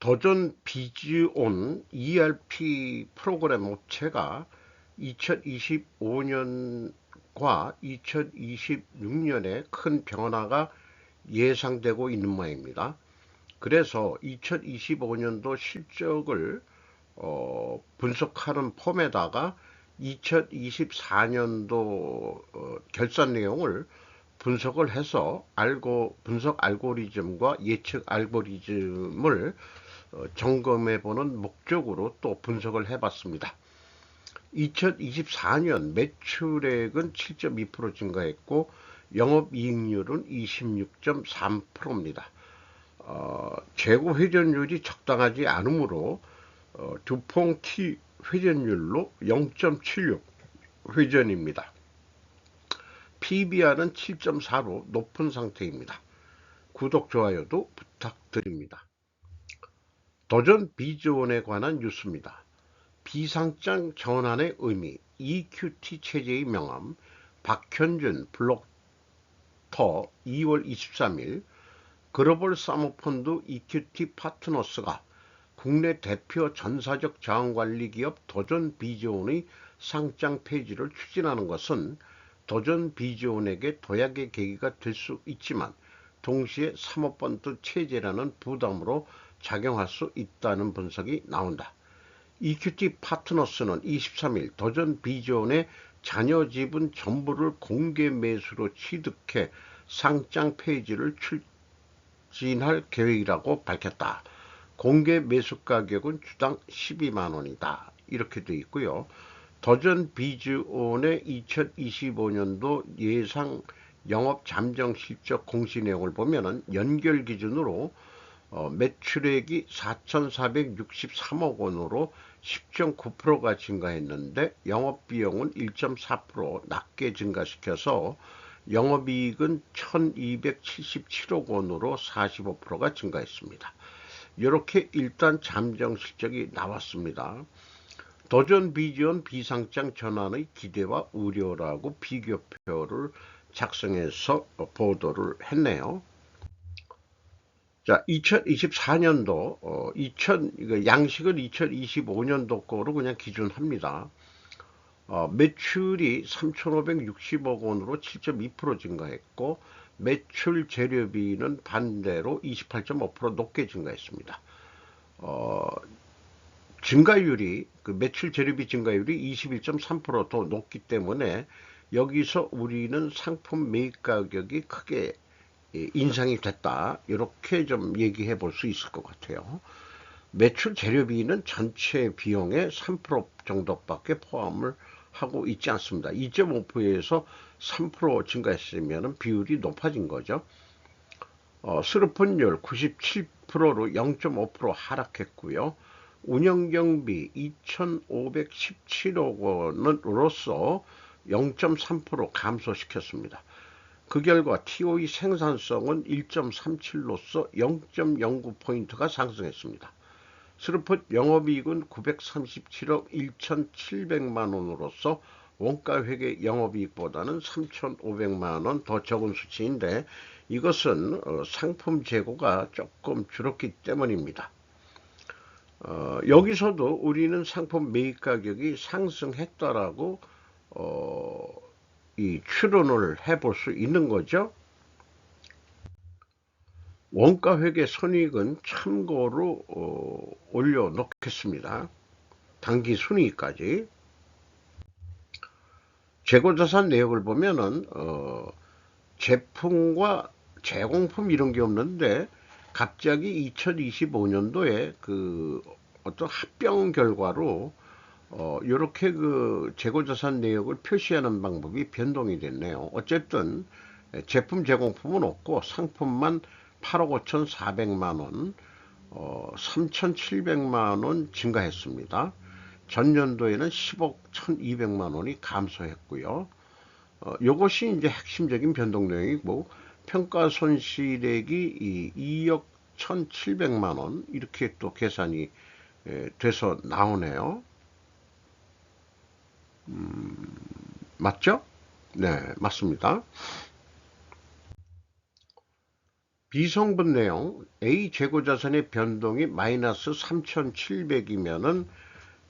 도전 비즈온 ERP 프로그램 업체가 2025년과 2026년에 큰 변화가 예상되고 있는 모양입니다. 그래서 2025년도 실적을 분석하는 폼에다가 2024년도 결산 내용을 분석을 해서 분석 알고리즘과 예측 알고리즘을 점검해 보는 목적으로 또 분석을 해봤습니다. 2024년 매출액은 7.2% 증가했고 영업이익률은 26.3%입니다. 재고 회전율이 적당하지 않으므로 두퐁 T 회전율로 0.76 회전입니다. PBR은 7.4로 높은 상태입니다. 구독, 좋아요도 부탁드립니다. 도전 비즈원에 관한 뉴스입니다. 비상장 전환의 의미, EQT 체제의 명암, 박현준 블록터 2월 23일 글로벌 사모펀드 EQT 파트너스가 국내 대표 전사적 자원관리 기업 도전 비즈원의 상장 폐지를 추진하는 것은 도전 비즈원에게 도약의 계기가 될 수 있지만 동시에 사모펀드 체제라는 부담으로 작용할 수 있다는 분석이 나온다. EQT 파트너스는 23일 도전 비즈원의 자녀 지분 전부를 공개 매수로 취득해 상장 폐지를 추진할 계획이라고 밝혔다. 공개 매수 가격은 주당 12만원이다. 이렇게 되어 있고요. 도전 비즈원의 2025년도 예상 영업 잠정 실적 공시 내용을 보면은 연결 기준으로 매출액이 4,463억 원으로 10.9%가 증가했는데 영업비용은 1.4% 낮게 증가시켜서 영업이익은 1,277억 원으로 45%가 증가했습니다. 이렇게 일단 잠정 실적이 나왔습니다. 도전 비즈원 비상장 전환의 기대와 우려라고 비교표를 작성해서 보도를 했네요. 자, 2024년도, 양식은 2025년도 거로 그냥 기준합니다. 매출이 3,560억 원으로 7.2% 증가했고, 매출 재료비는 반대로 28.5% 높게 증가했습니다. 증가율이, 매출 재료비 증가율이 21.3% 더 높기 때문에 여기서 우리는 상품 매입 가격이 크게 인상이 됐다. 이렇게 좀 얘기해 볼 수 있을 것 같아요. 매출 재료비는 전체 비용의 3% 정도밖에 포함을 하고 있지 않습니다. 2.5%에서 3% 증가했으면 비율이 높아진 거죠. 수료분율 97%로 0.5% 하락했고요. 운영경비 2,517억 원으로서 0.3% 감소시켰습니다. 그 결과 TOE 생산성은 1.37로서 0.09포인트가 상승했습니다. 스루풋 영업이익은 937억 1,700만원으로서 원가회계 영업이익보다는 3,500만원 더 적은 수치인데 이것은 상품 재고가 조금 줄었기 때문입니다. 여기서도 우리는 상품 매입 가격이 상승했다라고 이 추론을 해볼 수 있는 거죠. 원가회계 손익은 참고로 올려놓겠습니다. 당기 순이익까지. 재고자산 내역을 보면은 제품과 제공품 이런 게 없는데 갑자기 2025년도에 그 어떤 합병 결과로 이렇게 그 재고자산 내역을 표시하는 방법이 변동이 됐네요. 어쨌든 제품 제공품은 없고 상품만 8억 5,400만원, 3,700만원 증가했습니다. 전년도에는 10억 1,200만원이 감소했고요. 이것이 이제 핵심적인 변동 내용이고 평가 손실액이 2억 1,700만원 이렇게 또 계산이 돼서 나오네요. 맞죠? 네, 맞습니다. 비성분 내용 A 재고자산의 변동이 마이너스 3,700이면은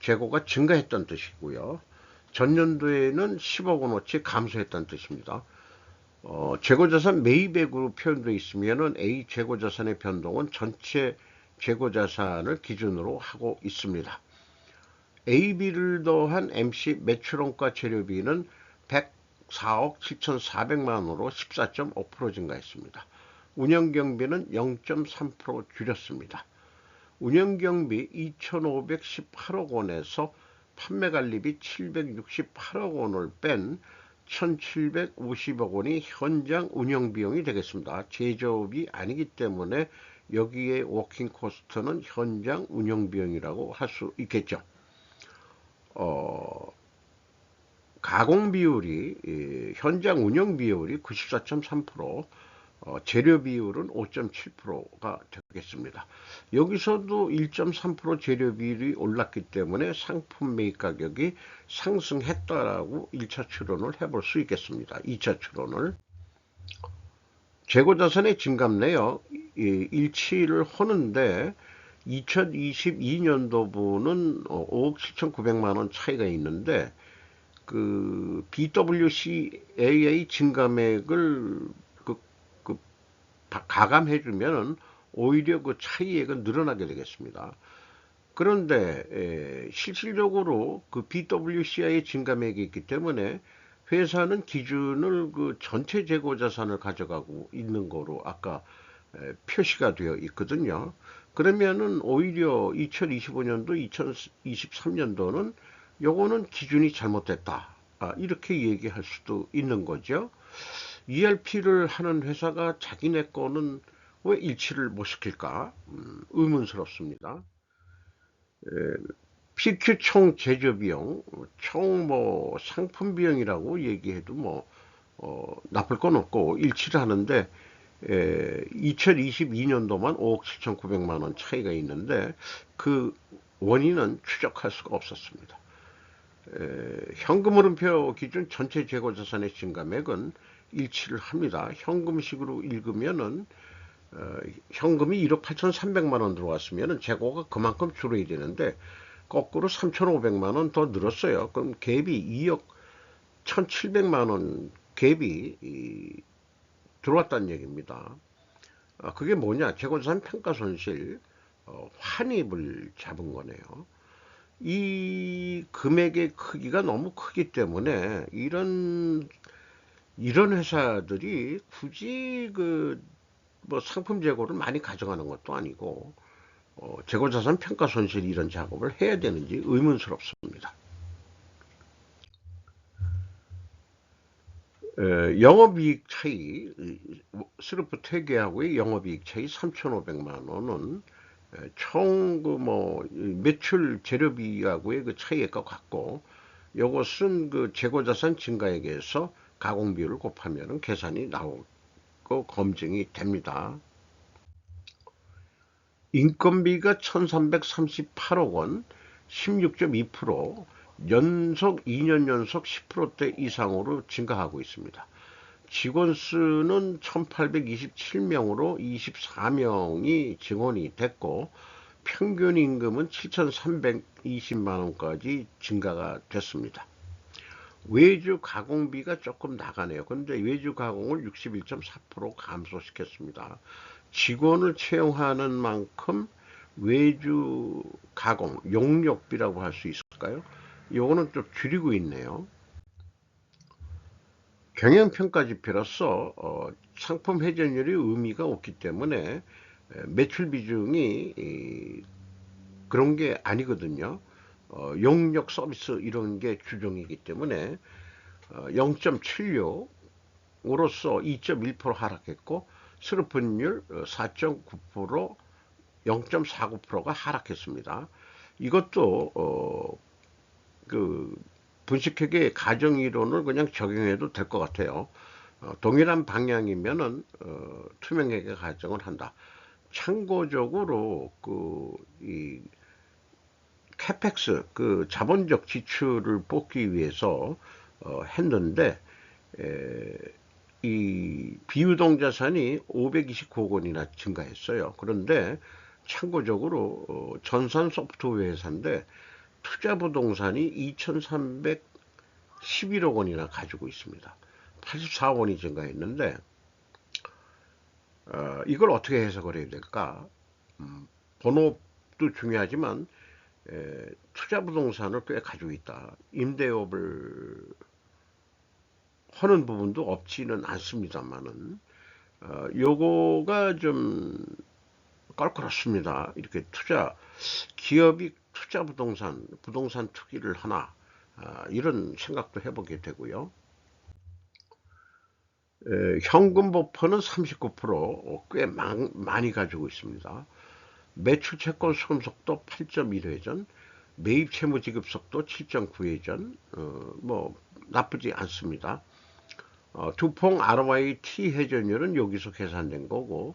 재고가 증가했던 뜻이고요. 전년도에는 10억 원어치 감소했다는 뜻입니다. 재고자산 매입액으로 표현되어 있으면은 A 재고자산의 변동은 전체 재고자산을 기준으로 하고 있습니다. AB를 더한 MC 매출원가 재료비는 104억 7,400만원으로 14.5% 증가했습니다. 운영경비는 0.3% 줄였습니다. 운영경비 2,518억 원에서 판매관리비 768억 원을 뺀 1,750억 원이 현장 운영비용이 되겠습니다. 제조업이 아니기 때문에 여기에 워킹 코스트는 현장 운영비용이라고 할 수 있겠죠. 가공 비율이 현장 운영 비율이 94.3%, 재료 비율은 5.7%가 되겠습니다. 여기서도 1.3% 재료 비율이 올랐기 때문에 상품 매입 가격이 상승했다라고 1차 추론을 해볼 수 있겠습니다. 2차 추론을 재고자산의 증감 내역 일치를 하는데 2022년도부는 5억 7,900만 원 차이가 있는데 그 BWCAA 증감액을 가감해주면은 오히려 그 차이액은 늘어나게 되겠습니다. 그런데 실질적으로 그 BWCI 증감액이 있기 때문에 회사는 기준을 그 전체 재고 자산을 가져가고 있는 거로 아까 표시가 되어 있거든요. 그러면은 오히려 2025년도, 2023년도는 요거는 기준이 잘못됐다. 이렇게 얘기할 수도 있는 거죠. ERP를 하는 회사가 자기네 거는 왜 일치를 못 시킬까? 의문스럽습니다. PQ 총 제조 비용, 총 뭐 상품 비용이라고 얘기해도 뭐 나쁠 건 없고 일치를 하는데 2022년도만 5억 7,900만 원 차이가 있는데 그 원인은 추적할 수가 없었습니다. 현금 흐름표 기준 전체 재고 자산의 증감액은 일치를 합니다. 현금식으로 읽으면은 현금이 1억 8,300만 원 들어왔으면 재고가 그만큼 줄어야 되는데 거꾸로 3,500만 원 더 늘었어요. 그럼 갭이 2억 1,700만 원 갭이 들어왔다는 얘기입니다. 그게 뭐냐? 재고자산 평가손실 환입을 잡은 거네요. 이 금액의 크기가 너무 크기 때문에 이런 회사들이 굳이 그 뭐 상품 재고를 많이 가져가는 것도 아니고 재고자산 평가 손실 이런 작업을 해야 되는지 의문스럽습니다. 영업이익 차이, 스루프 퇴계하고의 영업이익 차이 3,500만 원은 총 그 뭐 매출 재료비하고의 그 차이액과 같고 이것은 그 재고자산 증가액에서 가공 비율을 곱하면 계산이 나오고 검증이 됩니다. 인건비가 1,338억 원, 16.2%, 연속 2년 연속 10%대 이상으로 증가하고 있습니다. 직원 수는 1,827명으로 24명이 증원이 됐고 평균 임금은 7,320만 원까지 증가가 됐습니다. 외주 가공비가 조금 나가네요. 그런데 외주 가공을 61.4% 감소시켰습니다. 직원을 채용하는 만큼 외주 가공, 용역비라고 할 수 있을까요? 요거는 좀 줄이고 있네요. 경영평가 지표로서 상품 회전율이 의미가 없기 때문에 매출 비중이 그런 게 아니거든요. 용역 서비스 이런 게 주종이기 때문에 0.76으로서 2.1% 하락했고 수르픈율 4.9%, 0.49%가 하락했습니다. 이것도 그 분식회계 가정이론을 그냥 적용해도 될 것 같아요. 동일한 방향이면은 투명회계 가정을 한다. 참고적으로 이 캐펙스 그 자본적 지출을 뽑기 위해서 했는데 이 비유동 자산이 529억 원이나 증가했어요. 그런데 참고적으로 전산 소프트웨어 회사인데 투자 부동산이 2,311억 원이나 가지고 있습니다. 84억 원이 증가했는데 이걸 어떻게 해석을 해야 될까? 본업도 중요하지만 투자 부동산을 꽤 가지고 있다. 임대업을 하는 부분도 없지는 않습니다만은 요거가 좀 껄끄럽습니다. 이렇게 기업이 투자 부동산 투기를 하나 이런 생각도 해보게 되고요. 현금 버퍼는 39%꽤 많이 가지고 있습니다. 매출 채권 수금 속도 8.1회전, 매입 채무 지급 속도 7.9회전, 뭐 나쁘지 않습니다. 두퐁 ROI T 회전율은 여기서 계산된 거고,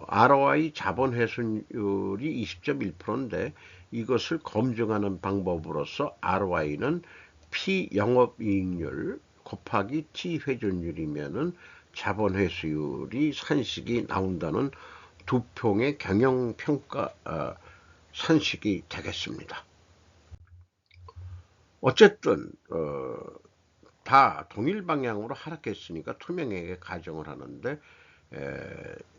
ROI 자본 회순율이 20.1%인데 이것을 검증하는 방법으로서 ROI는 P 영업이익률 곱하기 T 회전율이면은 자본 회수율이 산식이 나온다는 두평의 경영평가 산식이 되겠습니다. 어쨌든 다 동일 방향으로 하락했으니까 투명하게 가정을 하는데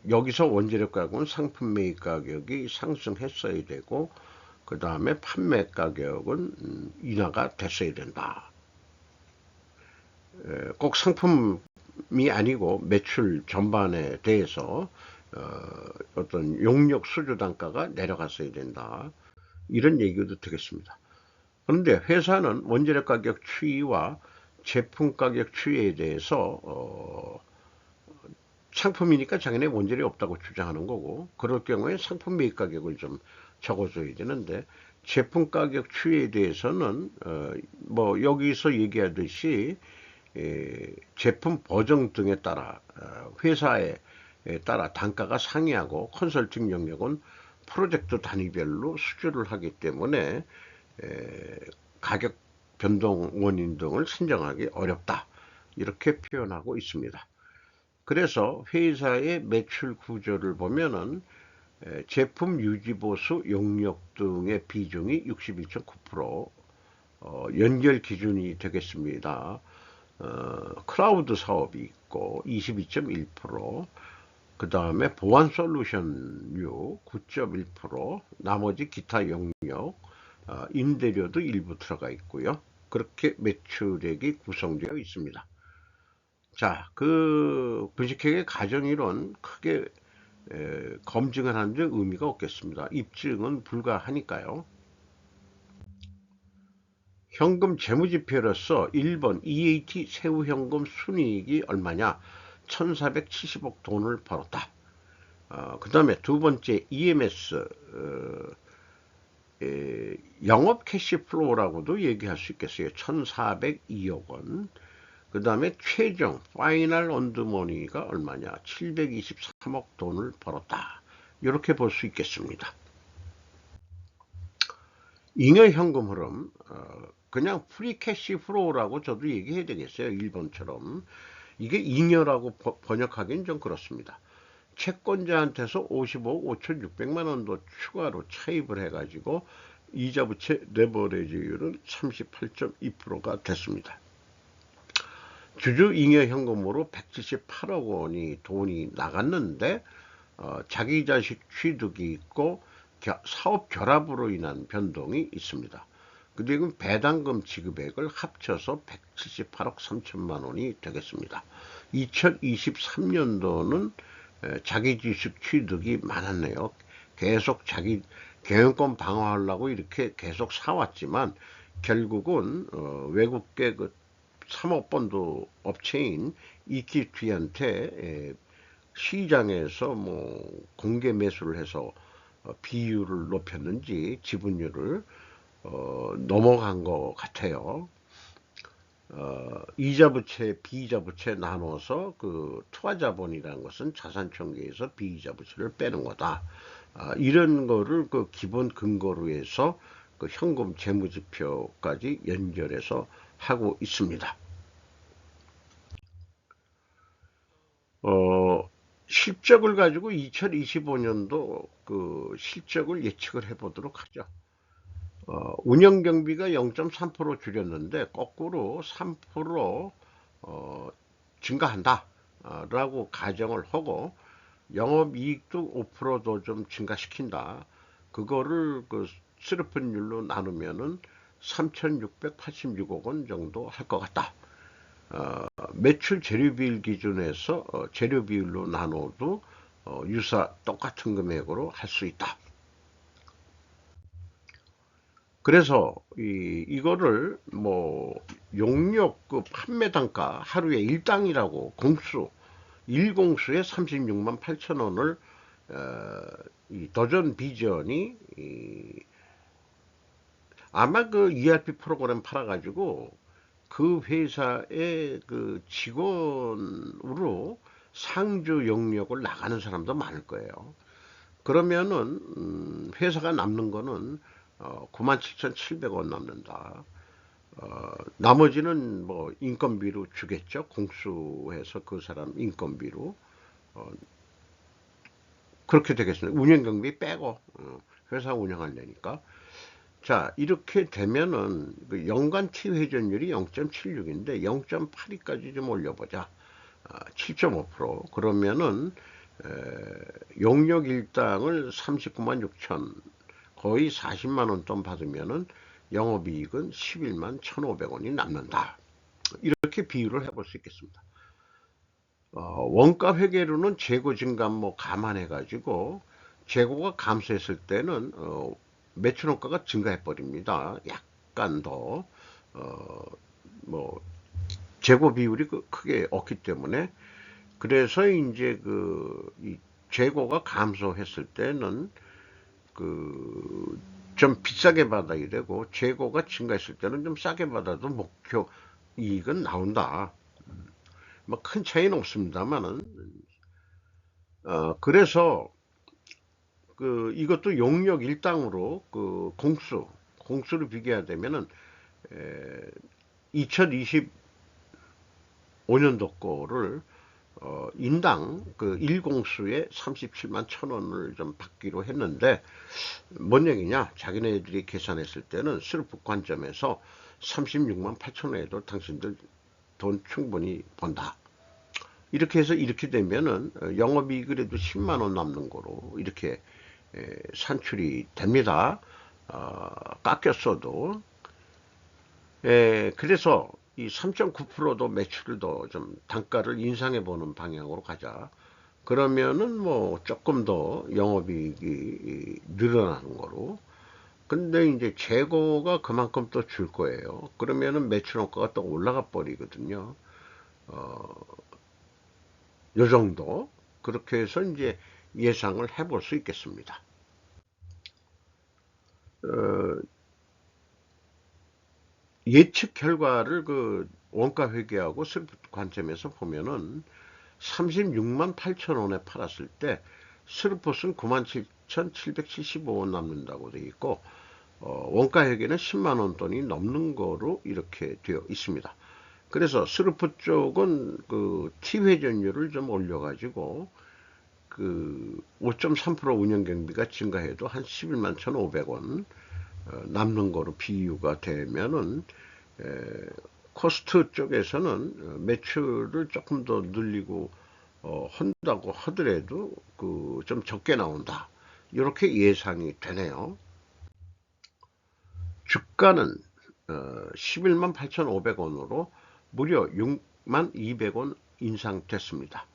여기서 원재료 가격은 상품 매입 가격이 상승했어야 되고 그 다음에 판매 가격은 인하가 됐어야 된다. 꼭 상품이 아니고 매출 전반에 대해서 어떤 용역 수주 단가가 내려갔어야 된다. 이런 얘기도 되겠습니다. 그런데 회사는 원재료 가격 추이와 제품 가격 추이에 대해서 상품이니까 당연히 원재료이 없다고 주장하는 거고 그럴 경우에 상품 매입 가격을 좀 적어줘야 되는데 제품 가격 추이에 대해서는 뭐 여기서 얘기하듯이 제품 버전 등에 따라 회사에 따라 단가가 상이하고 컨설팅 영역은 프로젝트 단위별로 수주를 하기 때문에 가격 변동 원인 등을 선정하기 어렵다. 이렇게 표현하고 있습니다. 그래서 회사의 매출 구조를 보면은 제품 유지보수 용역 등의 비중이 61.9% 연결 기준이 되겠습니다. 클라우드 사업이 있고 22.1%, 그 다음에 보안 솔루션류 9.1%, 나머지 기타 영역, 임대료도 일부 들어가 있고요. 그렇게 매출액이 구성되어 있습니다. 자, 그 분식회계 가정이론 크게 검증을 하는데 의미가 없겠습니다. 입증은 불가하니까요. 현금 재무지표로서 1번 EAT 세후현금 순이익이 얼마냐? 1470억 돈을 벌었다. 그 다음에 두 번째 EMS 영업 캐시플로우라고도 얘기할 수 있겠어요. 1402억 원. 그 다음에 최종 파이널 언드머니가 얼마냐? 723억 돈을 벌었다. 이렇게 볼 수 있겠습니다. 잉여 현금 흐름 그냥 프리캐시 플로우라고 저도 얘기해야 되겠어요. 1번처럼. 이게 잉여라고 번역하기는 좀 그렇습니다. 채권자한테서 55억 5,600만 원도 추가로 차입을 해가지고 이자 부채 레버리지율은 38.2%가 됐습니다. 주주 잉여 현금으로 178억 원이 돈이 나갔는데 자기 자식 취득이 있고 사업 결합으로 인한 변동이 있습니다. 그리고 배당금 지급액을 합쳐서 178억 3천만 원이 되겠습니다. 2023년도는 자기 주식 취득이 많았네요. 계속 자기 경영권 방어하려고 이렇게 계속 사왔지만 결국은 외국계 그 사모펀드 업체인 이퀴티한테 시장에서 뭐 공개 매수를 해서 비율을 높였는지 지분율을 넘어간 것 같아요. 이자 부채, 비이자 부채 나눠서 그 투하자본이라는 것은 자산총계에서 비이자 부채를 빼는 거다. 이런 거를 그 기본 근거로 해서 그 현금 재무지표까지 연결해서 하고 있습니다. 어, 실적을 가지고 2025년도 그 실적을 예측을 해보도록 하죠. 운영 경비가 0.3% 줄였는데 거꾸로 3% 증가한다 라고 가정을 하고 영업이익도 5%더 좀 증가시킨다. 그거를 그 스르픈율로 나누면은 3,686억 원 정도 할 것 같다. 매출 재료비율 기준에서 재료비율로 나눠도 유사 똑같은 금액으로 할 수 있다. 그래서 이거를 뭐 용역 그 판매 단가 하루에 일당이라고 공수 일공수에 36만 8천 원을 이 더전 비전이 아마 그 ERP 프로그램 팔아가지고 그 회사의 그 직원으로 상주 영역을 나가는 사람도 많을 거예요. 그러면은 회사가 남는 거는 97,700원 남는다. 나머지는 뭐 인건비로 주겠죠. 공수해서 그 사람 인건비로 그렇게 되겠습니다. 운영경비 빼고 회사 운영하려니까. 자, 이렇게 되면은 그 연간 T 회전율이 0.76인데 0.82까지 좀 올려보자. 7.5%. 그러면은 용역 일당을 39만 6천 거의 40만 원 돈 받으면은 영업이익은 11만 1,500원이 남는다. 이렇게 비유를 해볼 수 있겠습니다. 원가 회계로는 재고 증감 뭐 감안해 가지고 재고가 감소했을 때는 매출 원가가 증가해 버립니다. 약간 더 뭐 재고 비율이 크게 없기 때문에 그래서 이제 이 재고가 감소했을 때는 그 좀 비싸게 받아야 되고 재고가 증가했을 때는 좀 싸게 받아도 목표 이익은 나온다. 뭐 큰 차이는 없습니다만은 그래서 그 이것도 용역 일당으로 그 공수를 비교해야 되면은 2025년도 거를 인당 그 일공수에 37만 1,000원을 좀 받기로 했는데 뭔 얘기냐? 자기네들이 계산했을 때는 슬프 관점에서 36만 8천원에도 당신들 돈 충분히 번다. 이렇게 해서 이렇게 되면은 영업이익 그래도 10만 원 남는 거로 이렇게 산출이 됩니다. 깎였어도. 그래서 이 3.9%도 매출을 더 좀 단가를 인상해 보는 방향으로 가자. 그러면은 뭐 조금 더 영업이익이 늘어나는 거로. 근데 이제 재고가 그만큼 또 줄 거예요. 그러면은 매출 원가가 또 올라가 버리거든요. 요 정도. 그렇게 해서 이제 예상을 해볼 수 있겠습니다. 어, 예측 결과를 그 원가 회계하고 슬프 관점에서 보면은 36만 8천 원에 팔았을 때 스루폿은 97,775원 남는다고 되어 있고 원가 회계는 10만 원 돈이 넘는 거로 이렇게 되어 있습니다. 그래서 스루폿 쪽은 그 T 회전율을 좀 올려가지고 그 5.3% 운영 경비가 증가해도 한 11만 1,500원 남는 거로 비유가 되면은 코스트 쪽에서는 매출을 조금 더 늘리고 한다고 하더라도 그 좀 적게 나온다. 이렇게 예상이 되네요. 주가는 11만 8,500원으로 무려 6만 200원 인상됐습니다.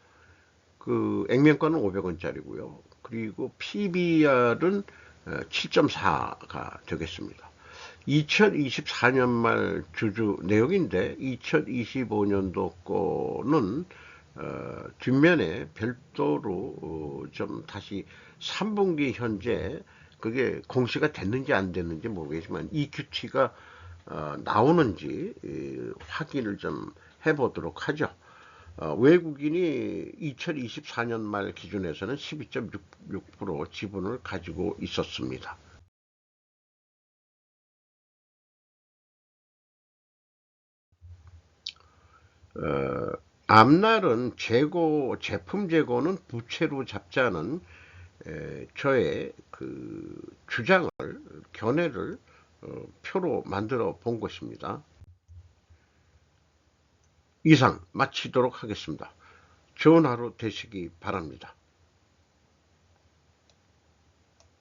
그 액면가는 500원짜리고요. 그리고 PBR은 7.4가 되겠습니다. 2024년 말 주주 내역인데 2025년도 거는 뒷면에 별도로 좀 다시 3분기 현재 그게 공시가 됐는지 안 됐는지 모르겠지만 EQT가 나오는지 확인을 좀 해보도록 하죠. 외국인이 2024년 말 기준에서는 12.66% 지분을 가지고 있었습니다. 앞날은 제품 재고는 부채로 잡자는 저의 그 주장을, 견해를 표로 만들어 본 것입니다. 이상 마치도록 하겠습니다. 좋은 하루 되시기 바랍니다.